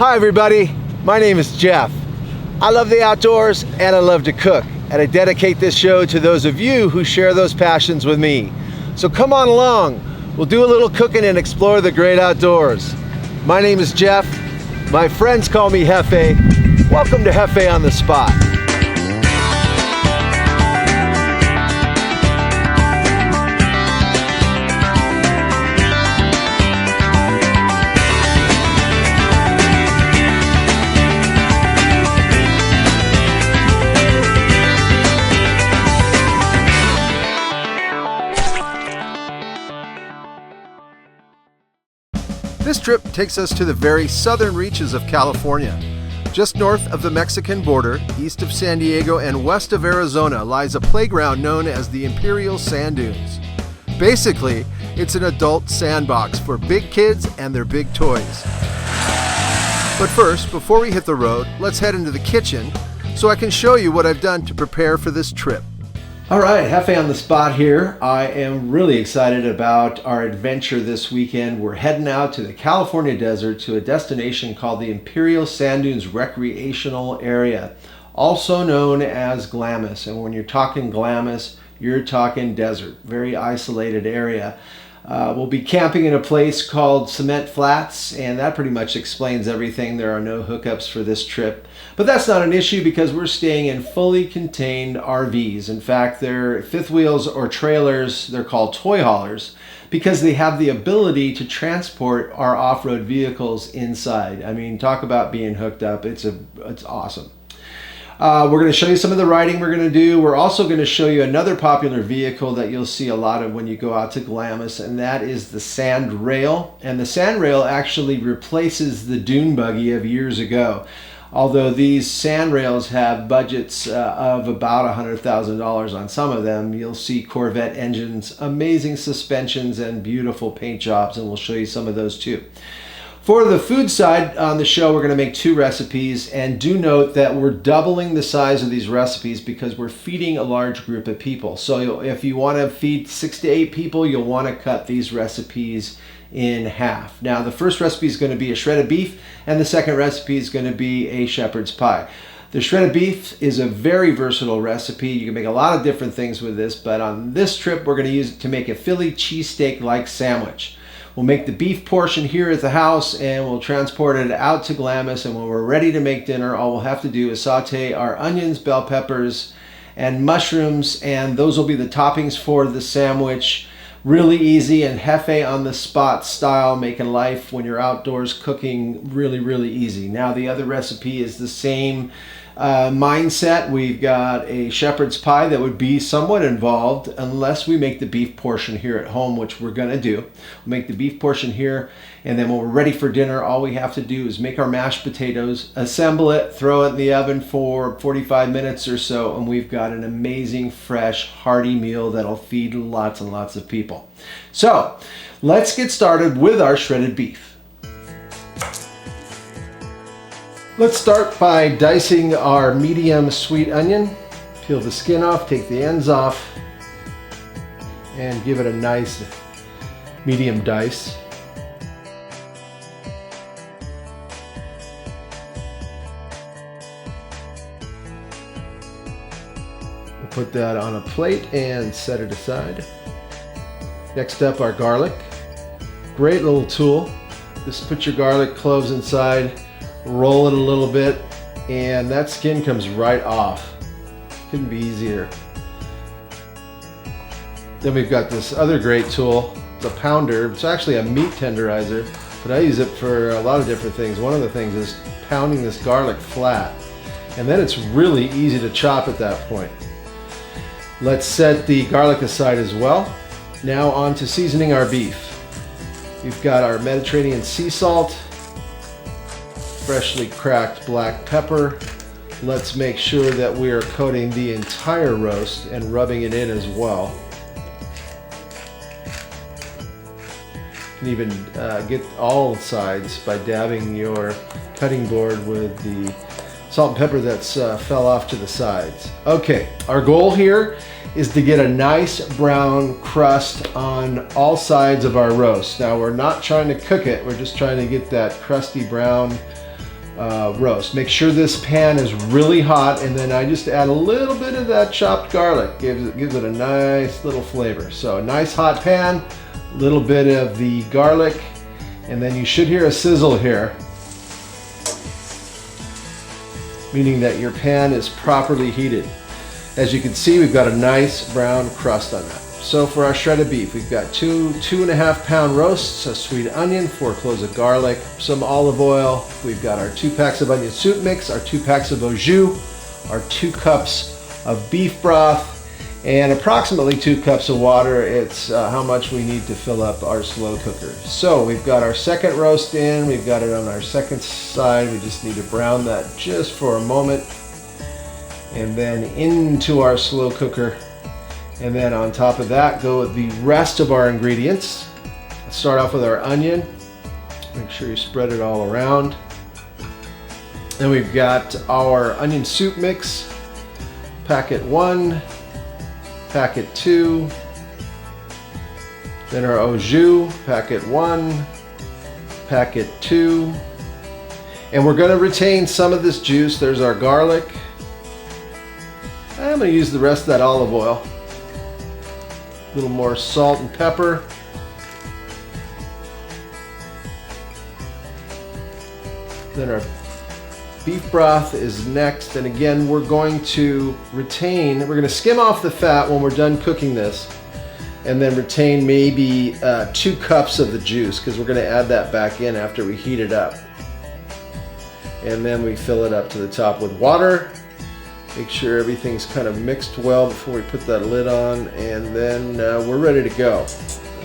Hi everybody, my name is Jeff. I love the outdoors and I love to cook, and I dedicate this show to those of you who share those passions with me. So come on along, we'll do a little cooking and explore the great outdoors. My name is Jeff, my friends call me Jeffe. Welcome to Jeffe on the Spot. This trip takes us to the very southern reaches of California. Just north of the Mexican border, east of San Diego, and west of Arizona lies a playground known as the Imperial Sand Dunes. Basically, it's an adult sandbox for big kids and their big toys. But first, before we hit the road, let's head into the kitchen so I can show you what I've done to prepare for this trip. All right, Jeffe on the Spot here. I am really excited about our adventure this weekend. We're heading out to the California desert to a destination called the Imperial Sand Dunes Recreational Area, also known as Glamis. And when you're talking Glamis, you're talking desert, very isolated area. We'll be camping in a place called Cement Flats, and that pretty much explains everything. There are no hookups for this trip. But that's not an issue because we're staying in fully contained RVs. In fact, they're fifth wheels or trailers. They're called toy haulers because they have the ability to transport our off-road vehicles inside. I mean, talk about being hooked up. It's awesome. We're going to show you some of the riding we're going to do. We're also going to show you another popular vehicle that you'll see a lot of when you go out to Glamis, and that is the sand rail. And the sand rail actually replaces the dune buggy of years ago. Although these sand rails have budgets of about $100,000 on some of them, you'll see Corvette engines, amazing suspensions, and beautiful paint jobs, and we'll show you some of those too. For the food side on the show, we're going to make 2 recipes, and do note that we're doubling the size of these recipes because we're feeding a large group of people. So if you want to feed 6 to 8 people, you'll want to cut these recipes in half. Now, the first recipe is going to be a shredded beef, and the second recipe is going to be a shepherd's pie. The shredded beef is a very versatile recipe. You can make a lot of different things with this, but on this trip, we're going to use it to make a Philly cheesesteak-like sandwich. We'll make the beef portion here at the house, and we'll transport it out to Glamis, and when we're ready to make dinner, all we'll have to do is saute our onions, bell peppers, and mushrooms, and those will be the toppings for the sandwich. Really easy and Jeffe on the Spot style, making life when you're outdoors cooking really easy. Now the other recipe is the same mindset. We've got a shepherd's pie that would be somewhat involved unless we make the beef portion here at home, which we're gonna do. We'll make the beef portion here, and then when we're ready for dinner, all we have to do is make our mashed potatoes, assemble it, throw it in the oven for 45 minutes or so, and we've got an amazing, fresh, hearty meal that'll feed lots and lots of people. So let's get started with our shredded beef. Let's start by dicing our medium sweet onion. Peel the skin off, take the ends off, and give it a nice medium dice. We'll put that on a plate and set it aside. Next up, our garlic. Great little tool. Just put your garlic cloves inside, roll it a little bit, and that skin comes right off. Couldn't be easier. Then we've got this other great tool, the pounder. It's actually a meat tenderizer, but I use it for a lot of different things. One of the things is pounding this garlic flat, and then it's really easy to chop at that point. Let's set the garlic aside as well. Now on to seasoning our beef. We've got our Mediterranean sea salt, freshly cracked black pepper. Let's make sure that we are coating the entire roast and rubbing it in as well. You can even get all sides by dabbing your cutting board with the salt and pepper that's fell off to the sides. Okay, our goal here is to get a nice brown crust on all sides of our roast. Now we're not trying to cook it, we're just trying to get that crusty brown roast. Make sure this pan is really hot, and then I just add a little bit of that chopped garlic. Gives it a nice little flavor. So a nice hot pan, a little bit of the garlic, and then you should hear a sizzle here, meaning that your pan is properly heated. As you can see, we've got a nice brown crust on that. So for our shredded beef, we've got 2.5 pound roasts, a sweet onion, 4 cloves of garlic, some olive oil. We've got our 2 packs of onion soup mix, our 2 packs of au jus, our 2 cups of beef broth, and approximately 2 cups of water. It's how much we need to fill up our slow cooker. So we've got our second roast in, we've got it on our second side. We just need to brown that just for a moment, and then into our slow cooker. And then on top of that go the rest of our ingredients. Let's start off with our onion. Make sure you spread it all around. Then we've got our onion soup mix, packet 1, packet 2. Then our au jus, packet 1, packet 2. And we're going to retain some of this juice. There's our garlic. I'm going to use the rest of that olive oil. A little more salt and pepper. Then our beef broth is next, and again we're going to skim off the fat when we're done cooking this, and then retain maybe 2 cups of the juice, because we're going to add that back in after we heat it up. And then we fill it up to the top with water. Make sure everything's kind of mixed well before we put that lid on, and then we're ready to go.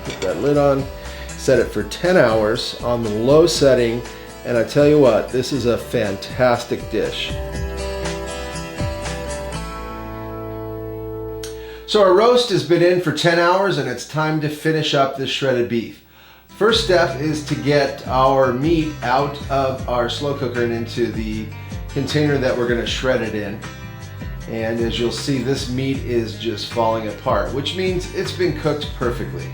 Put that lid on, set it for 10 hours on the low setting, and I tell you what, this is a fantastic dish. So our roast has been in for 10 hours, and it's time to finish up this shredded beef. First step is to get our meat out of our slow cooker and into the container that we're going to shred it in. And as you'll see, this meat is just falling apart, which means it's been cooked perfectly.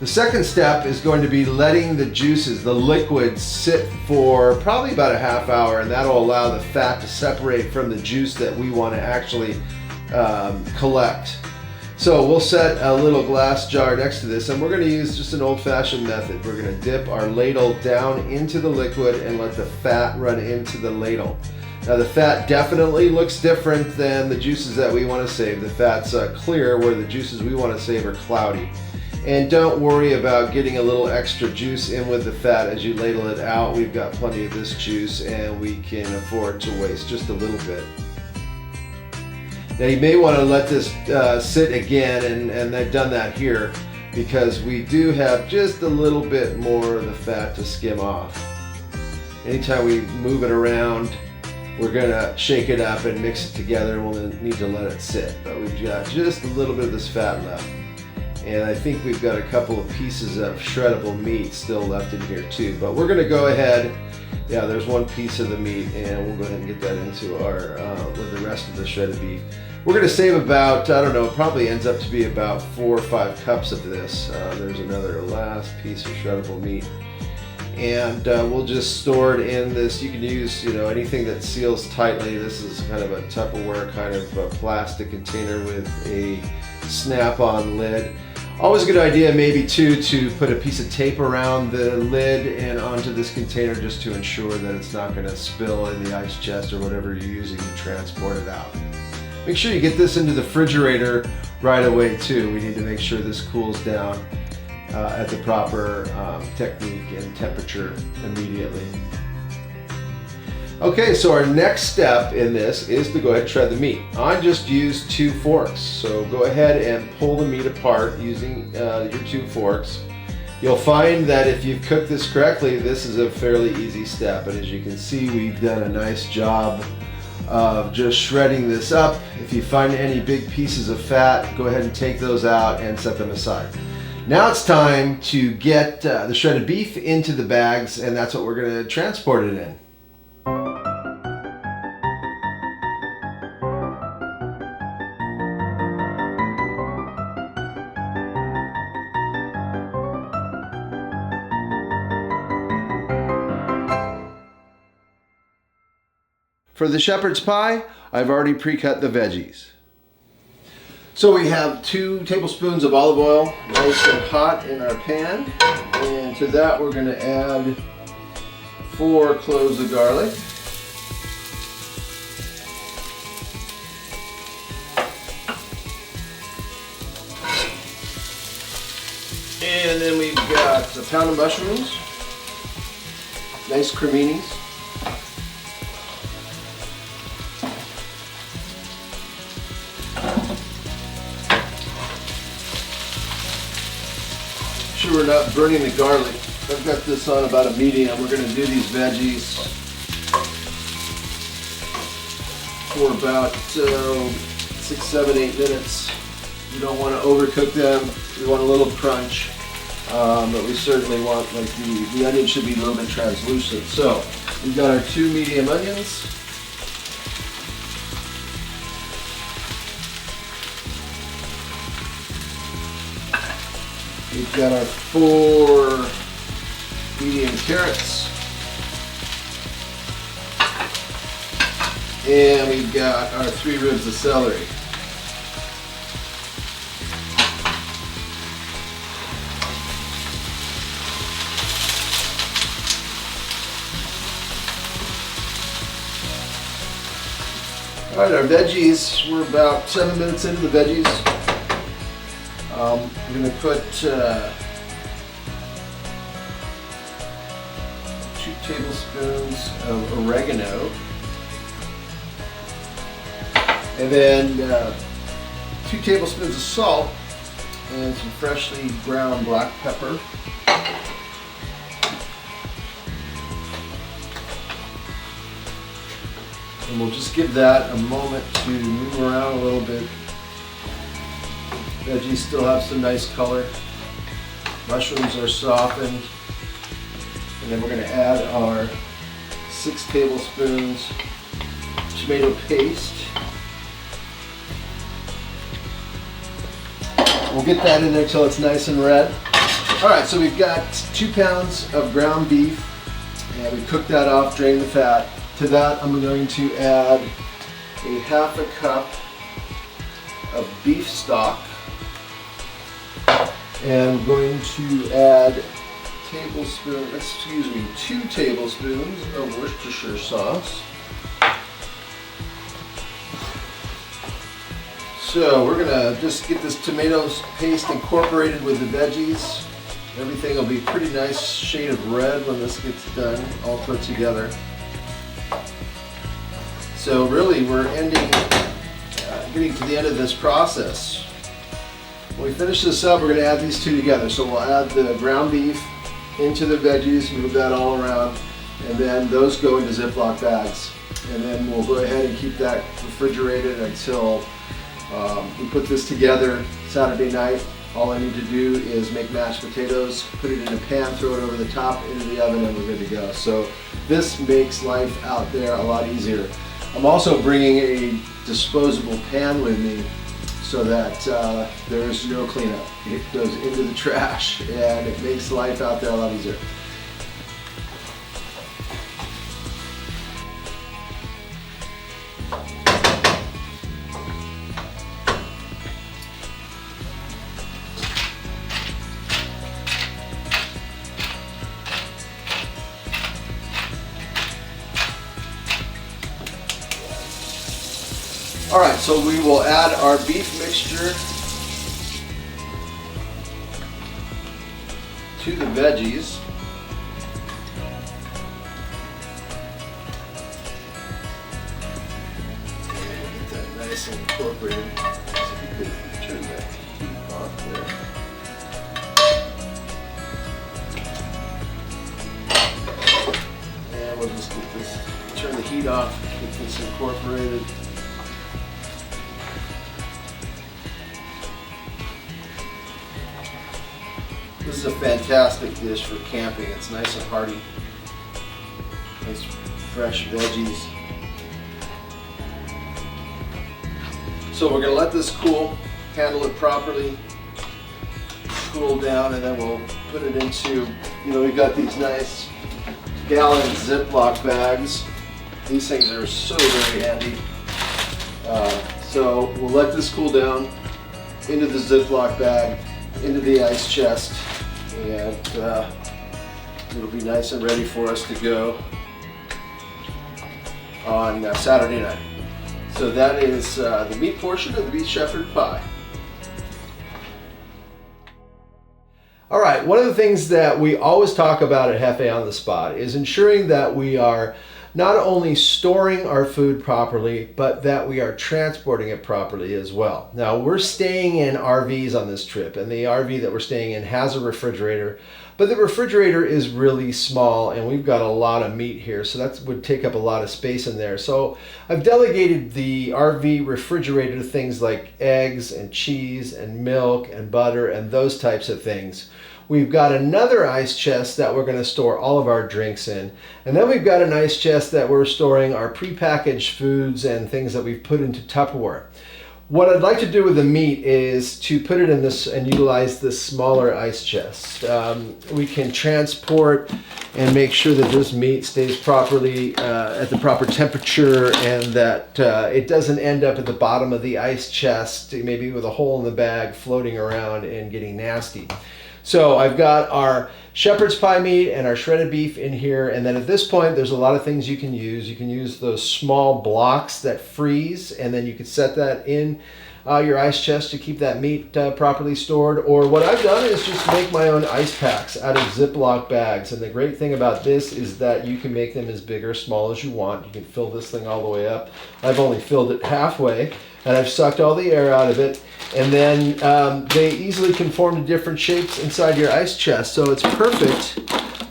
The second step is going to be letting the juices, the liquids, sit for probably about a half hour, and that'll allow the fat to separate from the juice that we want to actually collect. So we'll set a little glass jar next to this, and we're going to use just an old-fashioned method. We're going to dip our ladle down into the liquid and let the fat run into the ladle. Now the fat definitely looks different than the juices that we want to save. The fat's clear, where the juices we want to save are cloudy. And don't worry about getting a little extra juice in with the fat as you ladle it out. We've got plenty of this juice, and we can afford to waste just a little bit. Now you may want to let this sit again, and I've done that here, because we do have just a little bit more of the fat to skim off. Anytime we move it around, we're going to shake it up and mix it together, and we'll need to let it sit. But we've got just a little bit of this fat left. And I think we've got a couple of pieces of shreddable meat still left in here too. But we're going to go ahead, yeah, there's one piece of the meat, and we'll go ahead and get that into our, with the rest of the shredded beef. We're going to save about, I don't know, it probably ends up to be about 4 or 5 cups of this. There's another last piece of shreddable meat. And we'll just store it in this. You can use, anything that seals tightly. This is kind of a Tupperware kind of plastic container with a snap-on lid. Always a good idea maybe too to put a piece of tape around the lid and onto this container, just to ensure that it's not going to spill in the ice chest or whatever you're using to transport it out. Make sure you get this into the refrigerator right away too. We need to make sure this cools down at the proper technique and temperature immediately. Okay, so our next step in this is to go ahead and shred the meat. I just used 2 forks, so go ahead and pull the meat apart using your 2 forks. You'll find that if you've cooked this correctly, this is a fairly easy step, and as you can see, we've done a nice job of just shredding this up. If you find any big pieces of fat, go ahead and take those out and set them aside. Now it's time to get the shredded beef into the bags, and that's what we're going to transport it in. For the shepherd's pie, I've already pre-cut the veggies. So we have 2 tablespoons of olive oil, nice and hot in our pan. And to that we're going to add 4 cloves of garlic. And then we've got a pound of mushrooms, nice creminis. Sure we're not burning the garlic. I've got this on about a medium. We're going to do these veggies for about 6, 7, 8 minutes. You don't want to overcook them. We want a little crunch, but we certainly want, like, the onion should be a little bit translucent. So we've got our 2 medium onions. We've got our 4 medium carrots. And we've got our 3 ribs of celery. All right, our veggies, we're about 7 minutes into the veggies. We're going to put 2 tablespoons of oregano, and then 2 tablespoons of salt, and some freshly ground black pepper. And we'll just give that a moment to move around a little bit. Veggies still have some nice color. Mushrooms are softened. And then we're going to add our 6 tablespoons tomato paste. We'll get that in there till it's nice and red. All right, so we've got 2 pounds of ground beef, and we cooked that off, drained the fat. To that, I'm going to add a 1/2 cup of beef stock. And I'm going to add 2 tablespoons of Worcestershire sauce. So we're gonna just get this tomato paste incorporated with the veggies. Everything will be pretty nice shade of red when this gets done, all put together. So really we're getting to the end of this process. When we finish this up, we're going to add these 2 together. So we'll add the ground beef into the veggies, move that all around, and then those go into Ziploc bags. And then we'll go ahead and keep that refrigerated until we put this together Saturday night. All I need to do is make mashed potatoes, put it in a pan, throw it over the top, into the oven, and we're good to go. So this makes life out there a lot easier. I'm also bringing a disposable pan with me so that there's no cleanup. It goes into the trash and it makes life out there a lot easier. All right, so we will add our beef mixture to the veggies. And get that nice and incorporated. So you could turn that heat off there. And we'll just get this, turn the heat off, get this incorporated. This is a fantastic dish for camping. It's nice and hearty. Nice fresh veggies. So we're going to let this cool, handle it properly, cool down, and then we'll put it into, we've got these nice gallon Ziploc bags. These things are so very handy. So we'll let this cool down into the Ziploc bag, into the ice chest, and it'll be nice and ready for us to go on Saturday night. So that is the meat portion of the beef shepherd pie. All right, one of the things that we always talk about at Jeffe on the Spot is ensuring that we are not only storing our food properly, but that we are transporting it properly as well. Now, we're staying in RVs on this trip, and the RV that we're staying in has a refrigerator, but the refrigerator is really small, and we've got a lot of meat here, so that would take up a lot of space in there. So I've delegated the RV refrigerator to things like eggs and cheese and milk and butter and those types of things. We've got another ice chest that we're going to store all of our drinks in. And then we've got an ice chest that we're storing our prepackaged foods and things that we've put into Tupperware. What I'd like to do with the meat is to put it in this and utilize this smaller ice chest. We can transport and make sure that this meat stays properly at the proper temperature, and that it doesn't end up at the bottom of the ice chest, maybe with a hole in the bag floating around and getting nasty. So I've got our shepherd's pie meat and our shredded beef in here, and then at this point there's a lot of things you can use. You can use those small blocks that freeze, and then you can set that in your ice chest to keep that meat properly stored. Or what I've done is just make my own ice packs out of Ziploc bags, and the great thing about this is that you can make them as big or small as you want. You can fill this thing all the way up. I've only filled it halfway, and I've sucked all the air out of it. And then they easily conform to different shapes inside your ice chest. So it's perfect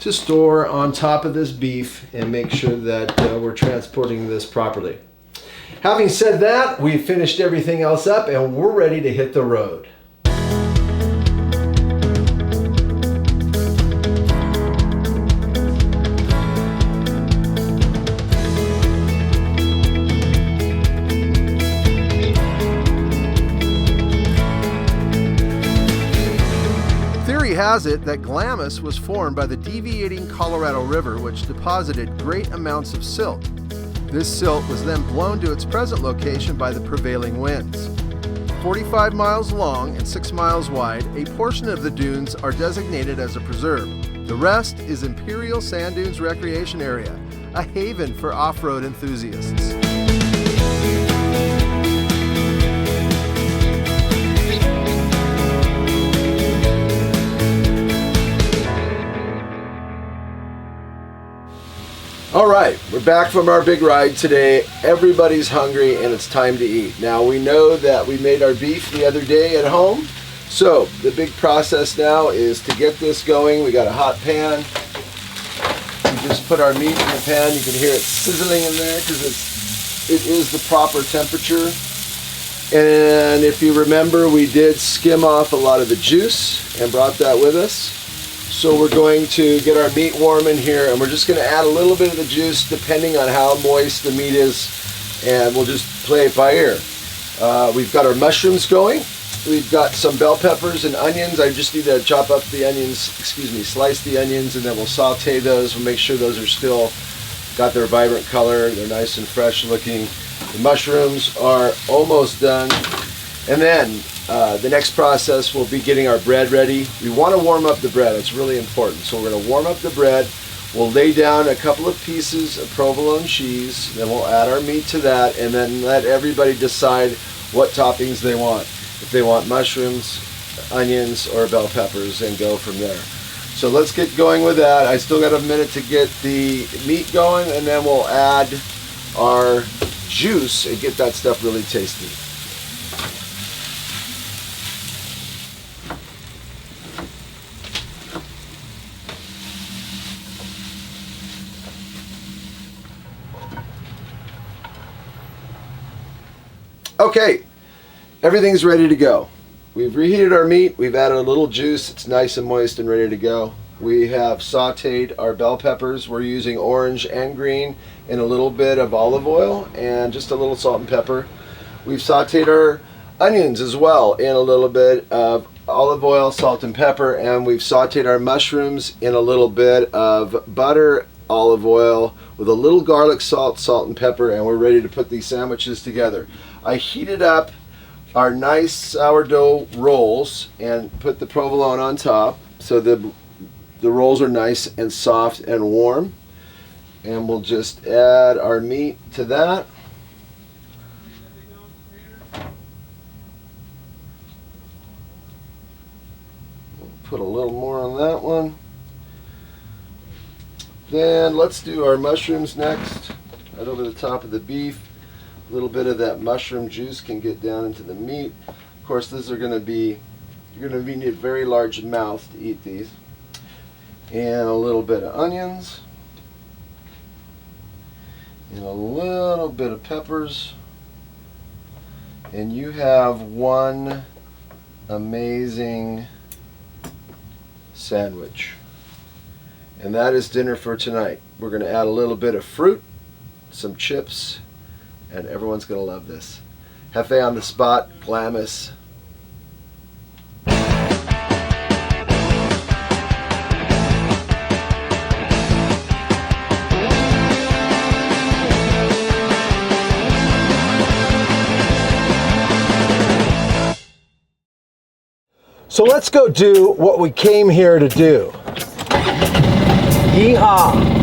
to store on top of this beef and make sure that we're transporting this properly. Having said that, we've finished everything else up and we're ready to hit the road. Has it that Glamis was formed by the deviating Colorado River, which deposited great amounts of silt. This silt was then blown to its present location by the prevailing winds. 45 miles long and 6 miles wide, a portion of the dunes are designated as a preserve. The rest is Imperial Sand Dunes Recreation Area, a haven for off-road enthusiasts. All right, we're back from our big ride today. Everybody's hungry and it's time to eat. Now we know that we made our beef the other day at home. So the big process now is to get this going. We got a hot pan. We just put our meat in the pan. You can hear it sizzling in there because it is the proper temperature. And if you remember, we did skim off a lot of the juice and brought that with us. So we're going to get our meat warm in here, and we're just going to add a little bit of the juice depending on how moist the meat is, and we'll just play it by ear. We've got our mushrooms going. We've got some bell peppers and onions. I just need to chop up the onions, slice the onions, and then we'll saute those. We'll make sure those are still got their vibrant color. They're nice and fresh looking. The mushrooms are almost done. And then the next process will be getting our bread ready. We want to warm up the bread. It's really important. So we're going to warm up the bread. We'll lay down a couple of pieces of provolone cheese. Then we'll add our meat to that, and then let everybody decide what toppings they want. If they want mushrooms, onions, or bell peppers, and go from there. So let's get going with that. I still got a minute to get the meat going, and then we'll add our juice and get that stuff really tasty. Okay, everything's ready to go. We've reheated our meat, we've added a little juice, it's nice and moist and ready to go. We have sauteed our bell peppers. We're using orange and green in a little bit of olive oil and just a little salt and pepper. We've sauteed our onions as well in a little bit of olive oil, salt and pepper, and we've sauteed our mushrooms in a little bit of butter olive oil with a little garlic, salt, and pepper, and we're ready to put these sandwiches together. I heated up our nice sourdough rolls and put the provolone on top so the rolls are nice and soft and warm. And we'll just add our meat to that. We'll put a little more on that one. Then let's do our mushrooms next, right over the top of the beef. A little bit of that mushroom juice can get down into the meat. Of course, these are going to be, you're going to need a very large mouth to eat these. And a little bit of onions. And a little bit of peppers. And you have one amazing sandwich. And that is dinner for tonight. We're going to add a little bit of fruit, some chips, and everyone's going to love this. Jeffe on the spot, Glamis. So let's go do what we came here to do. Yeehaw!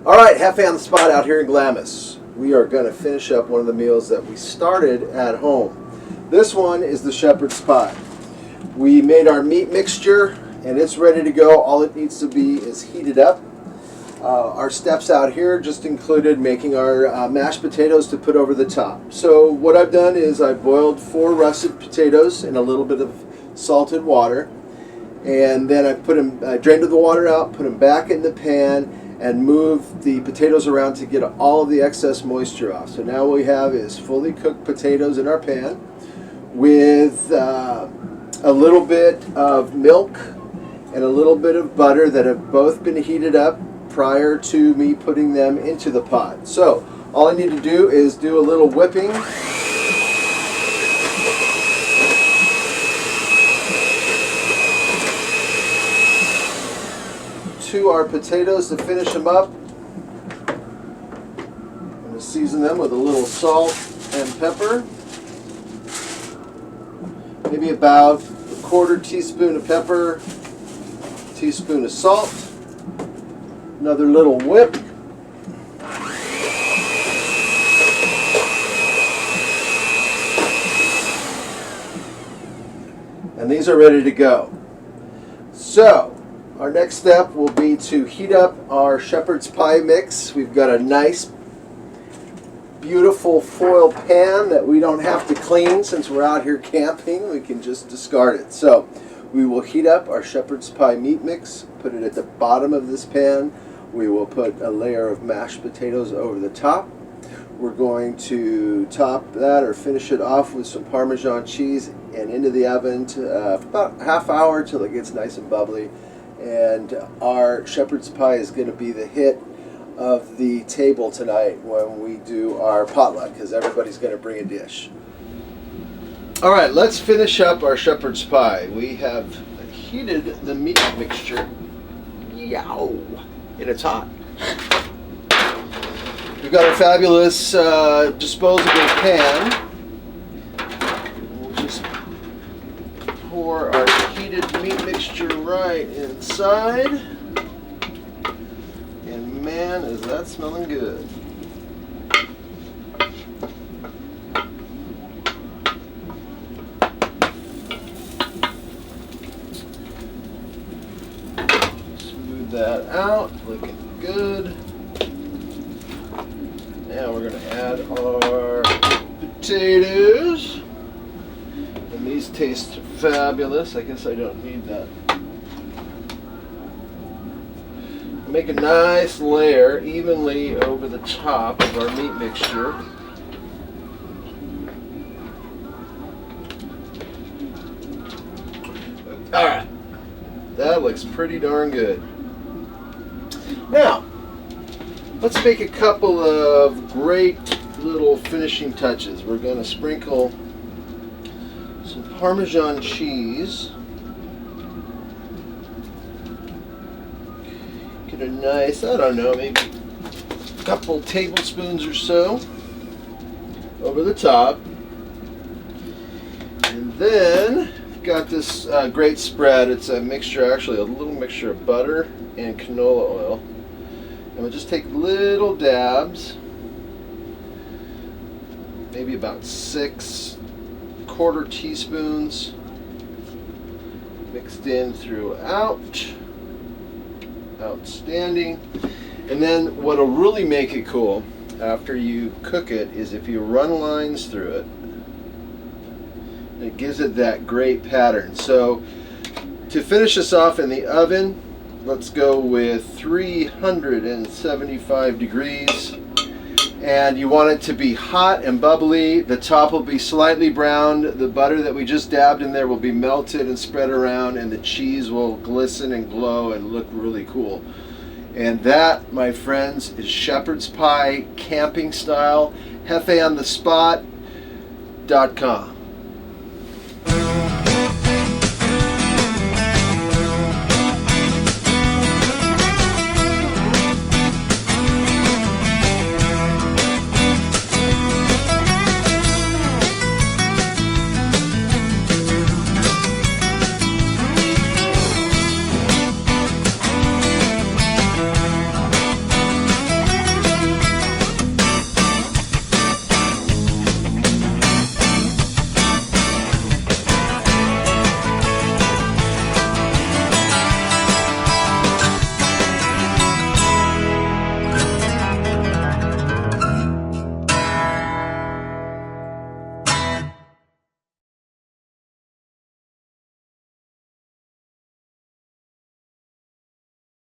All right, Jeffe on the spot out here in Glamis. We are going to finish up one of the meals that we started at home. This one is the shepherd's pie. We made our meat mixture and it's ready to go. All it needs to be is heated up. Our steps out here just included making our mashed potatoes to put over the top. So what I've done is I boiled 4 russet potatoes in a little bit of salted water, and then I drained the water out, put them back in the pan, and move the potatoes around to get all of the excess moisture off. So now what we have is fully cooked potatoes in our pan with a little bit of milk and a little bit of butter that have both been heated up prior to me putting them into the pot. So all I need to do is do a little whipping. To our potatoes to finish them up. I'm going to season them with a little salt and pepper. Maybe about a 1/4 teaspoon of pepper, teaspoon of salt, another little whip. And these are ready to go. So, our next step will be to heat up our shepherd's pie mix. We've got a nice, beautiful foil pan that we don't have to clean since we're out here camping. We can just discard it. So we will heat up our shepherd's pie meat mix, put it at the bottom of this pan. We will put a layer of mashed potatoes over the top. We're going to top that or finish it off with some Parmesan cheese and into the oven to about ½ hour till it gets nice and bubbly. And our shepherd's pie is going to be the hit of the table tonight when we do our potluck, because everybody's going to bring a dish. All right, let's finish up our shepherd's pie. We have heated the meat mixture. Yow! And it's hot. We've got our fabulous disposable pan. We'll just pour our heated meat mixture right inside. And man, is that smelling good. potatoes. And these taste fabulous. I guess I don't need that. Make a nice layer evenly over the top of our meat mixture. Alright, that looks pretty darn good. Now, let's make a couple of great little finishing touches. We're going to sprinkle some Parmesan cheese. Get a nice, I don't know, maybe a couple tablespoons or so over the top. And then got this great spread. It's a mixture, actually a little mixture of butter and canola oil. And we'll just take little dabs, maybe about 6 quarter teaspoons, mixed in throughout. Outstanding. And then what'll really make it cool after you cook it is if you run lines through it. It gives it that great pattern. So to finish this off in the oven, let's go with 375 degrees. And you want it to be hot and bubbly. The top will be slightly browned. The butter that we just dabbed in there will be melted and spread around, and the cheese will glisten and glow and look really cool. And that, my friends, is shepherd's pie camping style, jeffeonthespot.com.